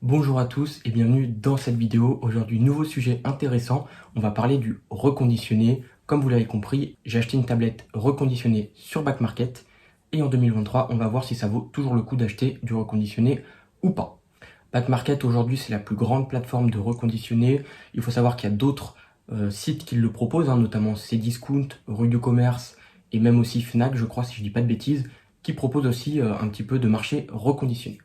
Bonjour à tous et bienvenue dans cette vidéo. Aujourd'hui, nouveau sujet intéressant. On va parler du reconditionné. Comme vous l'avez compris, j'ai acheté une tablette reconditionnée sur Back Market et en 2023, on va voir si ça vaut toujours le coup d'acheter du reconditionné ou pas. Back Market aujourd'hui, c'est la plus grande plateforme de reconditionné. Il faut savoir qu'il y a d'autres sites qui le proposent, notamment Cdiscount, Rue du Commerce et même aussi Fnac, je crois, si je dis pas de bêtises, qui proposent aussi un petit peu de marché reconditionné.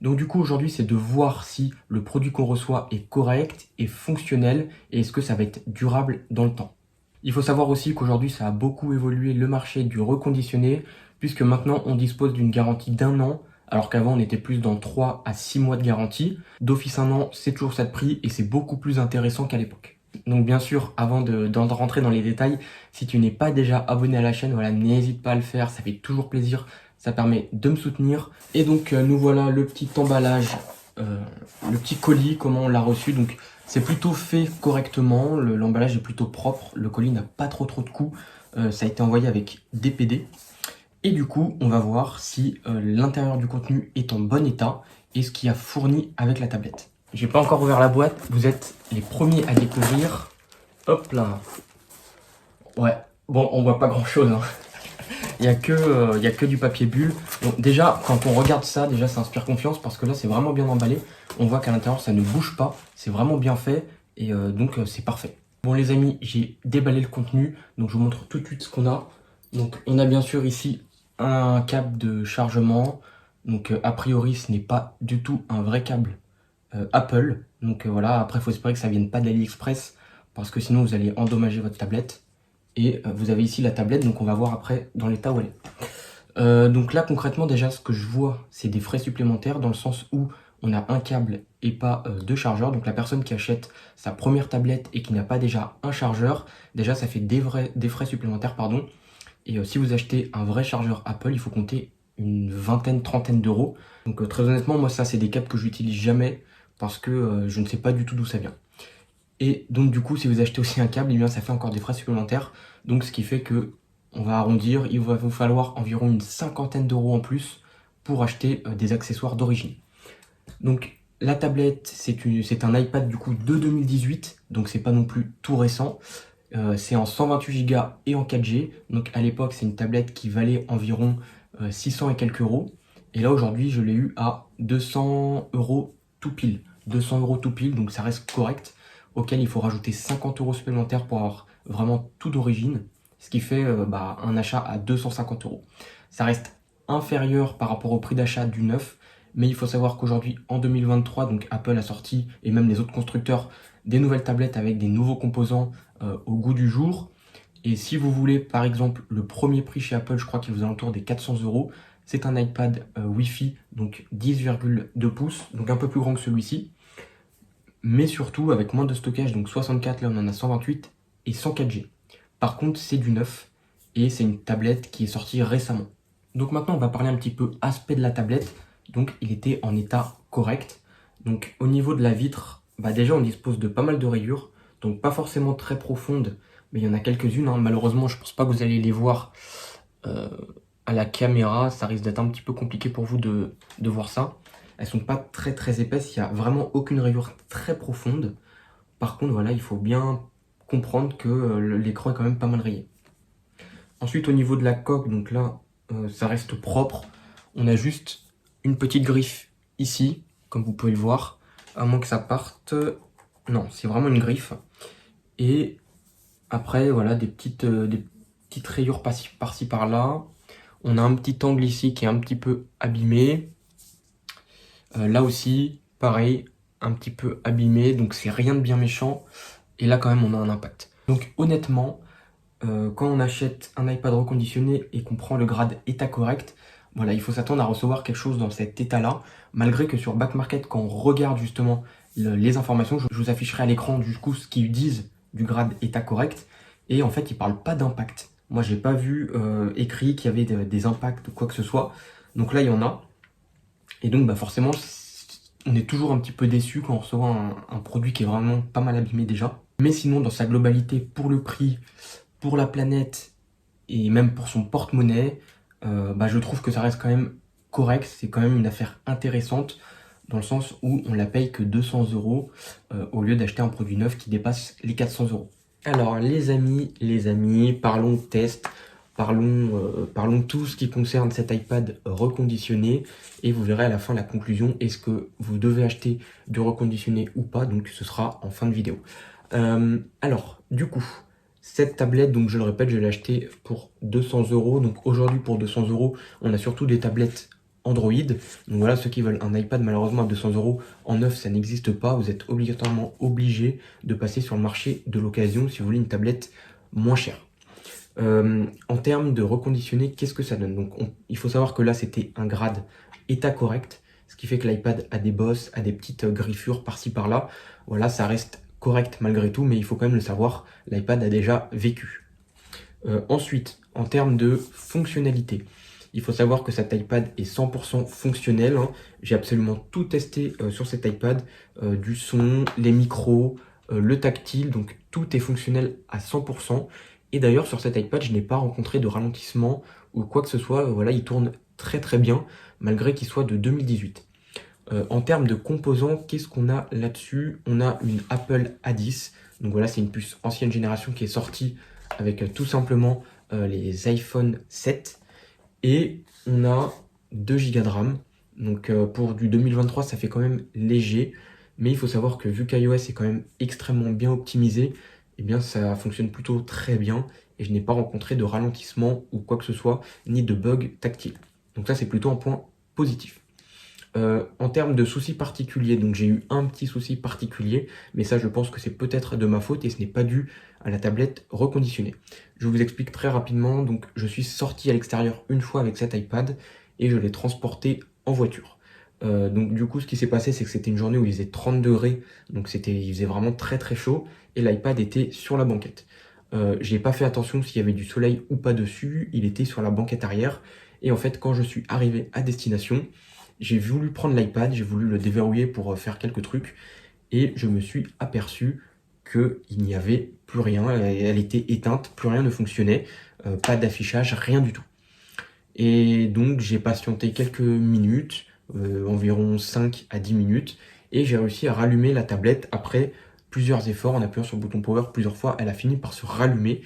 Donc du coup aujourd'hui c'est de voir si le produit qu'on reçoit est correct, est fonctionnel et est-ce que ça va être durable dans le temps. Il faut savoir aussi qu'aujourd'hui ça a beaucoup évolué le marché du reconditionné puisque maintenant on dispose d'une garantie d'1 an alors qu'avant on était plus dans 3 à 6 mois de garantie. D'office 1 an c'est toujours ça de prix et c'est beaucoup plus intéressant qu'à l'époque. Donc bien sûr, avant de rentrer dans les détails, si tu n'es pas déjà abonné à la chaîne, voilà, n'hésite pas à le faire, ça fait toujours plaisir, ça permet de me soutenir. Et donc nous voilà le petit emballage, le petit colis, comment on l'a reçu. Donc c'est plutôt fait correctement, l'emballage est plutôt propre, le colis n'a pas trop de coups, ça a été envoyé avec DPD. Et du coup, on va voir si l'intérieur du contenu est en bon état et ce qu'il y a fourni avec la tablette. J'ai pas encore ouvert la boîte, vous êtes les premiers à découvrir. Hop là. Ouais, bon, on voit pas grand chose. Il y a que du papier bulle. Donc déjà, quand on regarde ça, déjà ça inspire confiance parce que là c'est vraiment bien emballé. On voit qu'à l'intérieur ça ne bouge pas, c'est vraiment bien fait et donc c'est parfait. Bon les amis, j'ai déballé le contenu, donc je vous montre tout de suite ce qu'on a. Donc on a bien sûr ici un câble de chargement. Donc a priori ce n'est pas du tout un vrai câble Apple. Donc voilà, après il faut espérer que ça vienne pas d'AliExpress parce que sinon vous allez endommager votre tablette. Et vous avez ici la tablette, donc on va voir après dans l'état où elle est. Donc là concrètement déjà ce que je vois c'est des frais supplémentaires dans le sens où on a un câble et pas deux chargeurs. Donc la personne qui achète sa première tablette et qui n'a pas déjà un chargeur, déjà ça fait des frais supplémentaires pardon. Et si vous achetez un vrai chargeur Apple, il faut compter une vingtaine, trentaine d'euros. Donc très honnêtement moi ça c'est des câbles que j'utilise jamais parce que je ne sais pas du tout d'où ça vient. Et donc du coup, si vous achetez aussi un câble, eh bien, ça fait encore des frais supplémentaires. Donc ce qui fait que, on va arrondir, il va vous falloir environ une cinquantaine d'euros en plus pour acheter des accessoires d'origine. Donc la tablette, c'est un iPad du coup de 2018, donc c'est pas non plus tout récent. C'est en 128 Go et en 4G. Donc à l'époque, c'est une tablette qui valait environ 600 et quelques euros. Et là aujourd'hui, je l'ai eu à 200 euros tout pile. 200 euros tout pile, donc ça reste correct. Auquel il faut rajouter 50 euros supplémentaires pour avoir vraiment tout d'origine. Ce qui fait un achat à 250 euros. Ça reste inférieur par rapport au prix d'achat du neuf. Mais il faut savoir qu'aujourd'hui, en 2023, donc Apple a sorti, et même les autres constructeurs, des nouvelles tablettes avec des nouveaux composants au goût du jour. Et si vous voulez, par exemple, le premier prix chez Apple, je crois qu'il vous alentour des 400 euros. C'est un iPad Wi-Fi, donc 10,2 pouces, donc un peu plus grand que celui-ci. Mais surtout avec moins de stockage, donc 64, là on en a 128 et 104G. Par contre, c'est du neuf et c'est une tablette qui est sortie récemment. Donc maintenant, on va parler un petit peu aspect de la tablette. Donc il était en état correct. Donc au niveau de la vitre, déjà on dispose de pas mal de rayures, donc pas forcément très profondes, mais il y en a quelques-unes. Malheureusement, je pense pas que vous allez les voir à la caméra, ça risque d'être un petit peu compliqué pour vous de voir ça. Elles sont pas très épaisses, il n'y a vraiment aucune rayure très profonde. Par contre, voilà, il faut bien comprendre que l'écran est quand même pas mal rayé. Ensuite, au niveau de la coque, donc là, ça reste propre. On a juste une petite griffe ici, comme vous pouvez le voir, à moins que ça parte. Non, c'est vraiment une griffe. Et après, voilà, des petites rayures par-ci par-là. On a un petit angle ici qui est un petit peu abîmé. Là aussi, pareil, un petit peu abîmé, donc c'est rien de bien méchant. Et là, quand même, on a un impact. Donc honnêtement, quand on achète un iPad reconditionné et qu'on prend le grade état correct, voilà, il faut s'attendre à recevoir quelque chose dans cet état-là. Malgré que sur Back Market, quand on regarde justement les informations, je vous afficherai à l'écran du coup ce qu'ils disent du grade état correct. Et en fait, ils parlent pas d'impact. Moi, j'ai pas vu écrit qu'il y avait des impacts ou quoi que ce soit. Donc là, il y en a. Et donc forcément, on est toujours un petit peu déçu quand on reçoit un produit qui est vraiment pas mal abîmé déjà. Mais sinon, dans sa globalité, pour le prix, pour la planète et même pour son porte-monnaie, je trouve que ça reste quand même correct. C'est quand même une affaire intéressante. dans le sens où on la paye que 200 € au lieu d'acheter un produit neuf qui dépasse les 400 €. Alors les amis, parlons test, parlons tout ce qui concerne cet iPad reconditionné et vous verrez à la fin la conclusion, est-ce que vous devez acheter du reconditionné ou pas, donc ce sera en fin de vidéo. Alors du coup, cette tablette, donc je le répète, je l'ai achetée pour 200 €, donc aujourd'hui pour 200 €, on a surtout des tablettes Android, donc voilà, ceux qui veulent un iPad malheureusement à 200 € en neuf, ça n'existe pas, vous êtes obligatoirement obligé de passer sur le marché de l'occasion si vous voulez une tablette moins chère. En termes de reconditionné, qu'est-ce que ça donne? Donc il faut savoir que là c'était un grade état correct, ce qui fait que l'iPad a des bosses, a des petites griffures par-ci par-là. Voilà, ça reste correct malgré tout, mais il faut quand même le savoir, l'iPad a déjà vécu. Ensuite, en termes de fonctionnalité, il faut savoir que cet iPad est 100% fonctionnel, hein. J'ai absolument tout testé sur cet iPad, du son, les micros, le tactile, donc tout est fonctionnel à 100%. Et d'ailleurs, sur cet iPad, je n'ai pas rencontré de ralentissement ou quoi que ce soit. Voilà, il tourne très très bien, malgré qu'il soit de 2018. En termes de composants, qu'est-ce qu'on a là-dessus? On a une Apple A10. Donc voilà, c'est une puce ancienne génération qui est sortie avec tout simplement les iPhone 7. Et on a 2 Go de RAM. Donc pour du 2023, ça fait quand même léger. Mais il faut savoir que vu qu'iOS est quand même extrêmement bien optimisé, eh bien ça fonctionne plutôt très bien. Et je n'ai pas rencontré de ralentissement ou quoi que ce soit, ni de bug tactile. Donc ça, c'est plutôt un point positif. En termes de soucis particuliers, donc j'ai eu un petit souci particulier, mais ça je pense que c'est peut-être de ma faute et ce n'est pas dû à la tablette reconditionnée. Je vous explique très rapidement, donc je suis sorti à l'extérieur une fois avec cet iPad et je l'ai transporté en voiture. Donc du coup ce qui s'est passé c'est que c'était une journée où il faisait 30 degrés, donc il faisait vraiment très très chaud et l'iPad était sur la banquette. J'ai pas fait attention s'il y avait du soleil ou pas dessus, il était sur la banquette arrière et en fait quand je suis arrivé à destination, j'ai voulu prendre l'iPad, j'ai voulu le déverrouiller pour faire quelques trucs et je me suis aperçu qu'il n'y avait plus rien, elle était éteinte, plus rien ne fonctionnait, pas d'affichage, rien du tout. Et donc j'ai patienté quelques minutes, environ 5 à 10 minutes, et j'ai réussi à rallumer la tablette après plusieurs efforts en appuyant sur le bouton power plusieurs fois, elle a fini par se rallumer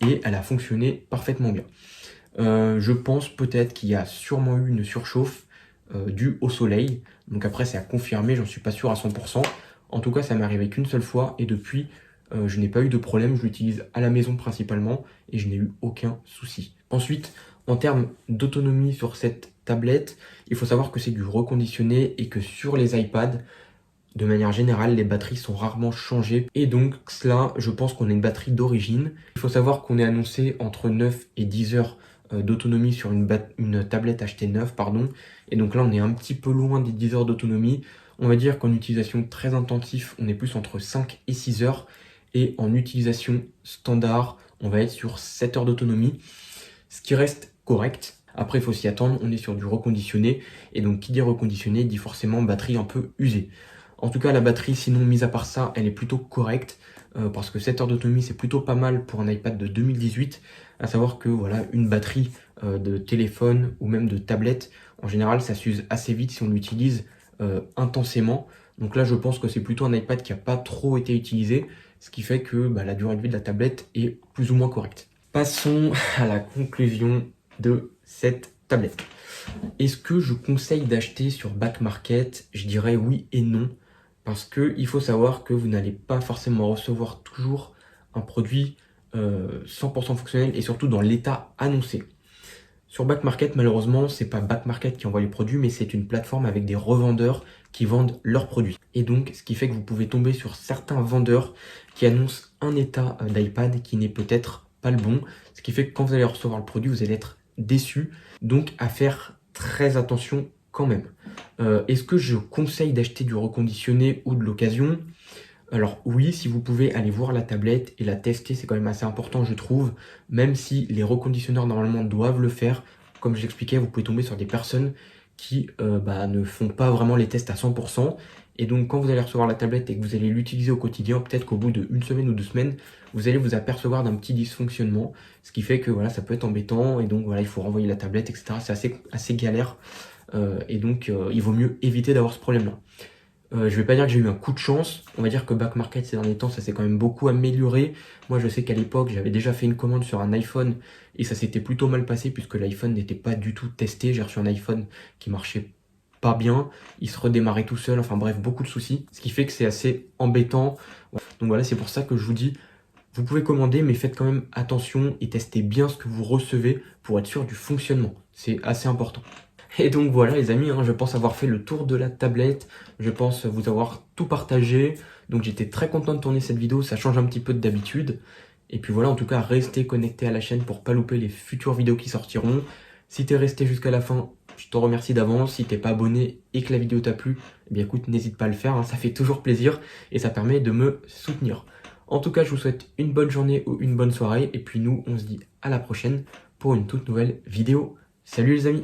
et elle a fonctionné parfaitement bien. Je pense peut-être qu'il y a sûrement eu une surchauffe due au soleil. Donc après, c'est à confirmer, j'en suis pas sûr à 100%. En tout cas, ça m'est arrivé qu'une seule fois et depuis, je n'ai pas eu de problème. Je l'utilise à la maison principalement et je n'ai eu aucun souci. Ensuite, en termes d'autonomie sur cette tablette, il faut savoir que c'est du reconditionné et que sur les iPads, de manière générale, les batteries sont rarement changées. Et donc cela, je pense qu'on a une batterie d'origine. Il faut savoir qu'on est annoncé entre 9 et 10 heures d'autonomie sur une tablette achetée neuve, pardon. Et donc là, on est un petit peu loin des 10 heures d'autonomie. On va dire qu'en utilisation très intensive, on est plus entre 5 et 6 heures. Et en utilisation standard, on va être sur 7 heures d'autonomie, ce qui reste correct. Après, il faut s'y attendre, on est sur du reconditionné. Et donc, qui dit reconditionné, dit forcément batterie un peu usée. En tout cas, la batterie, sinon, mis à part ça, elle est plutôt correcte. Parce que 7 heures d'autonomie, c'est plutôt pas mal pour un iPad de 2018. À savoir que voilà, une batterie de téléphone ou même de tablette, en général, ça s'use assez vite si on l'utilise intensément. Donc là, je pense que c'est plutôt un iPad qui n'a pas trop été utilisé, ce qui fait que la durée de vie de la tablette est plus ou moins correcte. Passons à la conclusion de cette tablette. Est-ce que je conseille d'acheter sur Back Market? Je dirais oui et non. Parce qu'il faut savoir que vous n'allez pas forcément recevoir toujours un produit 100% fonctionnel et surtout dans l'état annoncé. Sur Back Market, malheureusement, c'est pas Back Market qui envoie les produits, mais c'est une plateforme avec des revendeurs qui vendent leurs produits. Et donc, ce qui fait que vous pouvez tomber sur certains vendeurs qui annoncent un état d'iPad qui n'est peut-être pas le bon. Ce qui fait que quand vous allez recevoir le produit, vous allez être déçu. Donc, à faire très attention quand même. Est-ce que je conseille d'acheter du reconditionné ou de l'occasion? Alors oui, si vous pouvez aller voir la tablette et la tester, c'est quand même assez important je trouve, même si les reconditionneurs normalement doivent le faire. Comme je l'expliquais, vous pouvez tomber sur des personnes qui ne font pas vraiment les tests à 100%. Et donc quand vous allez recevoir la tablette et que vous allez l'utiliser au quotidien, peut-être qu'au bout d'une semaine ou 2 semaines, vous allez vous apercevoir d'un petit dysfonctionnement, ce qui fait que voilà, ça peut être embêtant et donc voilà, il faut renvoyer la tablette, etc. C'est assez galère. et donc il vaut mieux éviter d'avoir ce problème-là. Je vais pas dire que j'ai eu un coup de chance, on va dire que Back Market ces derniers temps ça s'est quand même beaucoup amélioré. Moi je sais qu'à l'époque j'avais déjà fait une commande sur un iPhone et ça s'était plutôt mal passé puisque l'iPhone n'était pas du tout testé. J'ai reçu un iPhone qui marchait pas bien, il se redémarrait tout seul, enfin bref, beaucoup de soucis, ce qui fait que c'est assez embêtant. Donc voilà, c'est pour ça que je vous dis, vous pouvez commander, mais faites quand même attention et testez bien ce que vous recevez pour être sûr du fonctionnement. C'est assez important. Et donc voilà les amis, je pense avoir fait le tour de la tablette, je pense vous avoir tout partagé. Donc j'étais très content de tourner cette vidéo, ça change un petit peu d'habitude. Et puis voilà, en tout cas, restez connectés à la chaîne pour pas louper les futures vidéos qui sortiront. Si t'es resté jusqu'à la fin, je te remercie d'avance. Si t'es pas abonné et que la vidéo t'a plu, eh bien écoute, n'hésite pas à le faire, ça fait toujours plaisir et ça permet de me soutenir. En tout cas, je vous souhaite une bonne journée ou une bonne soirée. Et puis nous, on se dit à la prochaine pour une toute nouvelle vidéo. Salut les amis!